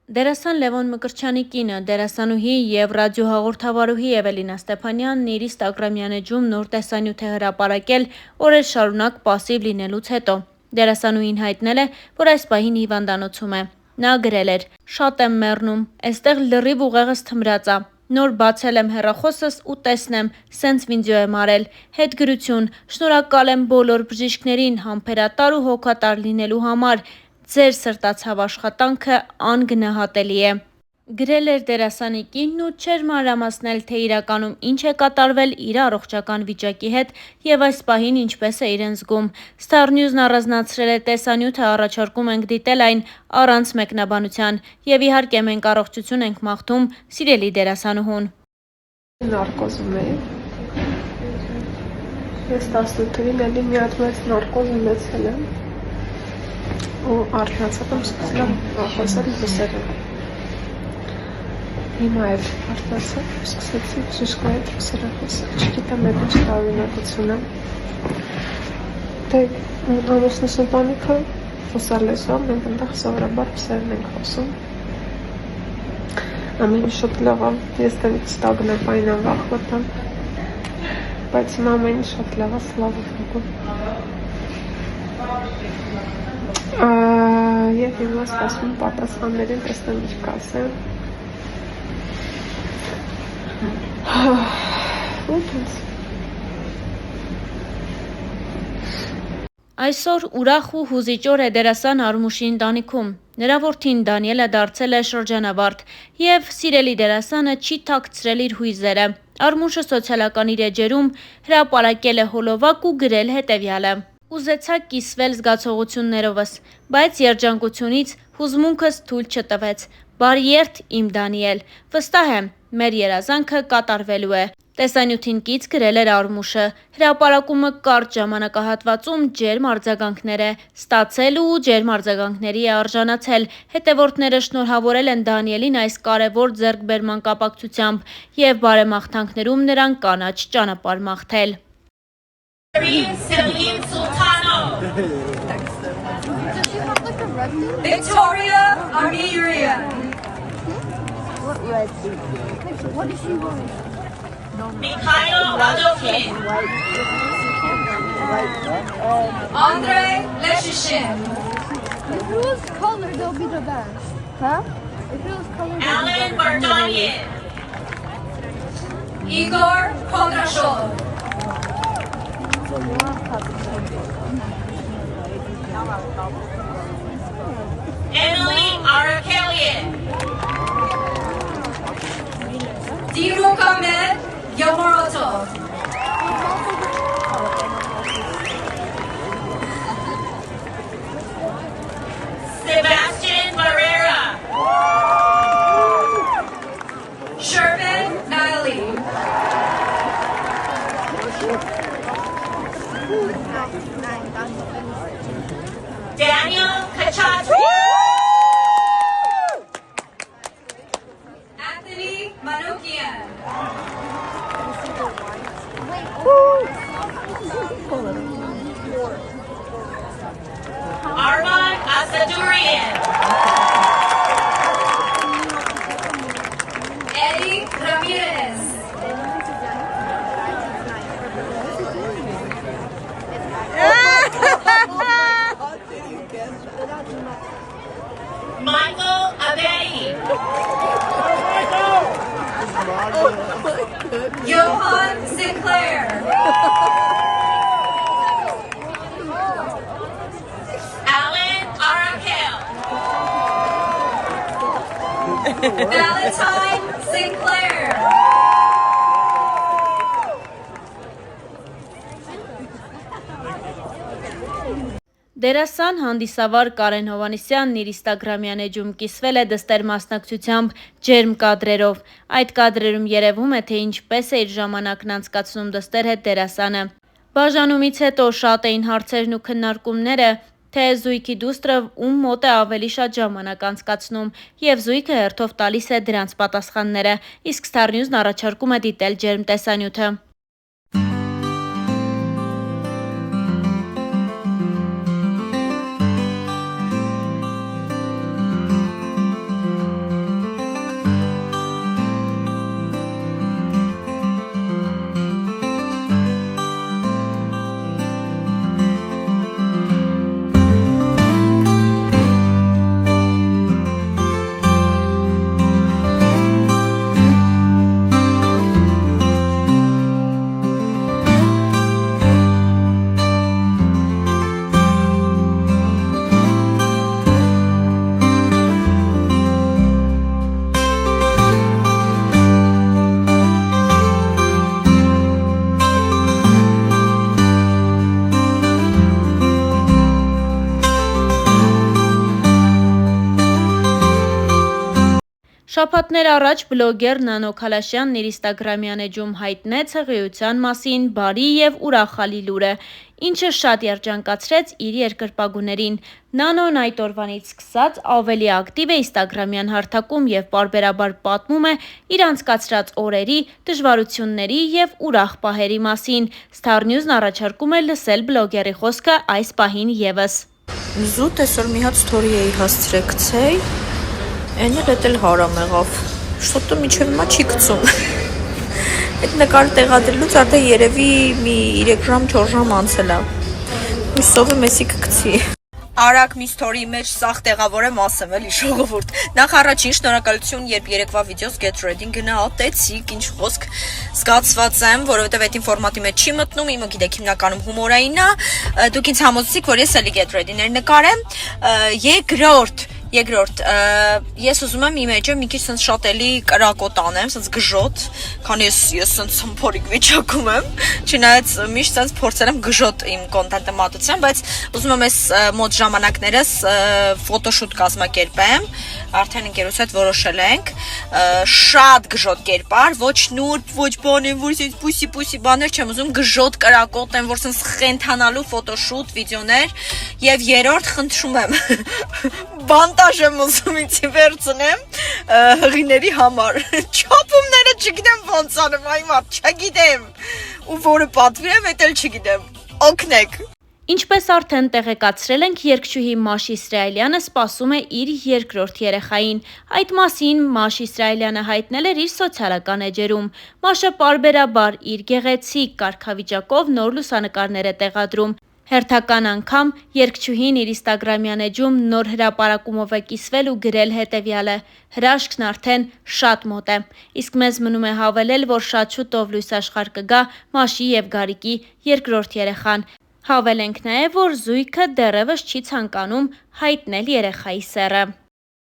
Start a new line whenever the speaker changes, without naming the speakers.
Դերասան Լևոն Մկրտչյանի կինը, դերասանուհի և ռադիոհաղորդավարուհի Էվելինա Ստեփանյանն իր ինստագրամյան էջում նոր տեսանյութ է հրապարակել օրեր շարունակ պասիվ լինելուց հետո։ Դերասանուհին հայտնել է, որ այս պահին հիվանդանոցում է։ Նա գրել էր. «Շատ եմ մեռնում, էստեղ լրիվ ուղեղս թմրած ա։ Նոր բացել եմ հեռախոսս ու տեսնեմ, սենց վիդեո եմ արել։ Հետգրություն, շնորհակալ եմ բոլոր բժիշկներին համբերատար ու հոգատար լինելու համար։ Ձեր սրտացավ աշխատանքը անգնահատելի է», գրել էր դերասանի կինն ու չէր մանրամասնել, թե իրականում ինչ է կատարվել իր առողջական վիճակի հետ և այս պահին ինչպես է իրեն զգում։ Star News-ն առանձնացրել է տեսանյութը, առաջարկում ենք դիտել այն առանց մեկնաբանության և իհարկե մենք առողջություն ենք մաղթում սիրելի դերասանուհուն։
Նարկոզում էի։ Ես 18-ին էլի մի հատ մեծ նարկոզ ունեցել եմ ու արթնացել եմ, սկսել եմ խոսել ռուսերեն։ Հիմա էլ արթնացել, սկսեցի բժշկի հետ ռուսերեն խոսել, չգիտեմ այդ ինչ տարօրինակություն է։ Դե ամուսնուս ընտանիքը ռուսալեզու, մենք այնտեղ սովորաբար ռուսերեն ենք խոսում։ Ամեն ինչ շատ լավ է, ես դեռ ստագնապային եմ վախվտամ, բայց հիմա ամեն ինչ շատ լավ է, սլավա Բոգու։ Եվ հիմա սպասում պատասխաններին, տեսնեմ ինչ կասեմ։
Այսօր ուրախ ու հուզիչ օր է դերասան Արմուշի ընտանիքում։ Նրա որդին Դանիելը դարձել է շրջանավարտ և սիրելի դերասանը չի թաքցրել իր հույզերը։ Արմուշը սոցիալական իր էջերում հրապարակել է հոլովակ ու գրել հետևյալը. «Ուզեցա կիսվել զգացողություններովս, բայց երջանկությունից հուզմունքս թույլ չտվեց։ Բարի երթ իմ Դանիել, վստահ եմ, մեր երազանքը կատարվելու է», տեսանյութին կից գրել էր Արմուշը։ Հրապարակումը կարճ ժամանակահատվածում ջերմ արձագանքներ է ստացել ու ջերմ արձագանքների է արժանացել։ Հետևորդները շնորհավորել են Դանիելին այս կարևոր ձեռքբերման կապակցությամբ և բարեմաղթանքներում նրան կանաչ ճանապարհ մաղթել։
Victoria Armenian.
What red? What is she wearing?
Mikhail Radovkin. Andrei Leshishin.
If it was colored, they'll be the best. Huh? If it was colored,
Alan Vardanyan. Igor Kondrashov. Emily Arakelian. Dirukamed Yomorotov. Sebastian Barrera. Sherman Niley. Daniel Kachatri. Anthony Manukian. Armand Asadurian. Eddie Ramirez. Michael Abetti. Johan Sinclair. Alan Arakel. Valentine Sinclair.
Դերասան հանդիսավար Կարեն Հովհաննիսյանն իր ինստագրամյան էջում կիսվել է դստեր մասնակցությամբ ջերմ կադրերով։ Այդ կադրերում երևում է, թե ինչպես է իր ժամանակն անցկացնում դստեր հետ դերասանը։ Բաժանումից հետո շատ էին հարցերն ու քննարկումները, թե զույգի դուստրը ում մոտ է ավելի շատ ժամանակ անցկացնում, և զույգը հերթով տալիս է դրանց պատասխանները, իսկ Star News-ն առաջարկում է դիտել ջերմ տեսանյութը։ Շաբաթներ առաջ բլոգեր Նանո Քալաշյանն իր ինստագրամյան էջում հայտնեց հղիության մասին բարի և ուրախալի լուրը, ինչը շատ երջանկացրեց իր երկրպագուներին։ Նանոն այդ օրվանից սկսած ավելի ակտիվ է ինստագրամյան հարթակում և պարբերաբար պատմում է իր անցկացրած օրերի, դժվարությունների և ուրախ պահերի մասին։ Star News-ն առաջարկում է լսել բլոգերի խոսքը այս պահին ևս։
Զուտ այսօր մի հատ ստորի էի հասցրել գցեի, այն էլ հարամ եղավ, շոտը միջև հիմա չի գցում, այդ նկարը տեղադրելուց արդեն երևի մի 3 ժամ 4 ժամ անցել է, հույսով եմ էսի կգցի։ Արագ մի ստորի մեջ սաղ տեղավորեմ ասեմ էլի ժողովուրդ, նախ առաջին շնորհակալություն, երբ երեկվա վիդեոս Get Ready գնահատեցիք, ինչ խոսք զգացված եմ, որովհետև այդ ֆորմատի մեջ չի մտնում, իմը գիտեք հիմնականում հումորային է, դուք ինձ համոզեցիք, որ ես էլի Get Ready-ներ նկարեմ, Երկրորդ, ես ուզում եմ իմ էջը մի քիչ սենց շատ էլի կրակոտ անեմ, սենց գժոտ, քանի ես սենց սմփորիկ վիճակում եմ, չնայած միշտ սենց փորձել եմ գժոտ իմ կոնտենտը մատուցեմ, բայց ուզում եմ այս մոտ ժամանակներս ֆոտոշուտ կազմակերպեմ, արդեն ընկերուց հետ որոշել ենք, շատ գժոտ կերպար, ոչ նուրբ, ոչ բան եմ, որ սենց պուսի բաներ չեմ ուզում, գժոտ կրակոտ եմ, որ սենց խենթանալու ֆոտոշուտ, վիդեոներ, եւ երրորդ խնդրում եմ բանտաժ եմ ուզում ինձի վերցնեմ հղիների համար, չոպումները չգիտեմ ոնց անեմ, այ մարդ, չգիտեմ, ու որը պատվիրեմ, էդ էլ չգիտեմ, օգնեք։
Ինչպես արդեն տեղեկացրել ենք, երգչուհի Մաշ Իսրայելյանը սպասում է իր երկրորդ երեխային։ Այդ մասին Մաշ Իսրայելյանը հայտնել էր իր սոցիալական էջերում։ Մաշը պարբերաբար իր գեղեցիկ կարգավիճակով նոր լուսանկարներ է տեղադրում։ Հերթական անգամ երգչուհին իր ինստագրամյան էջում նոր հրապարակումով է կիսվել ու գրել հետևյալը. հրաշքն արդեն շատ մոտ է։ Իսկ մեզ մնում է հավելել, որ շատ շուտով լույս աշխարհ կգա Մաշի և Գարիկի երկրորդ երեխան։ Հավելենք նաև, որ զույգը դեռևս չի ցանկանում հայտնել երեխայի սեռը։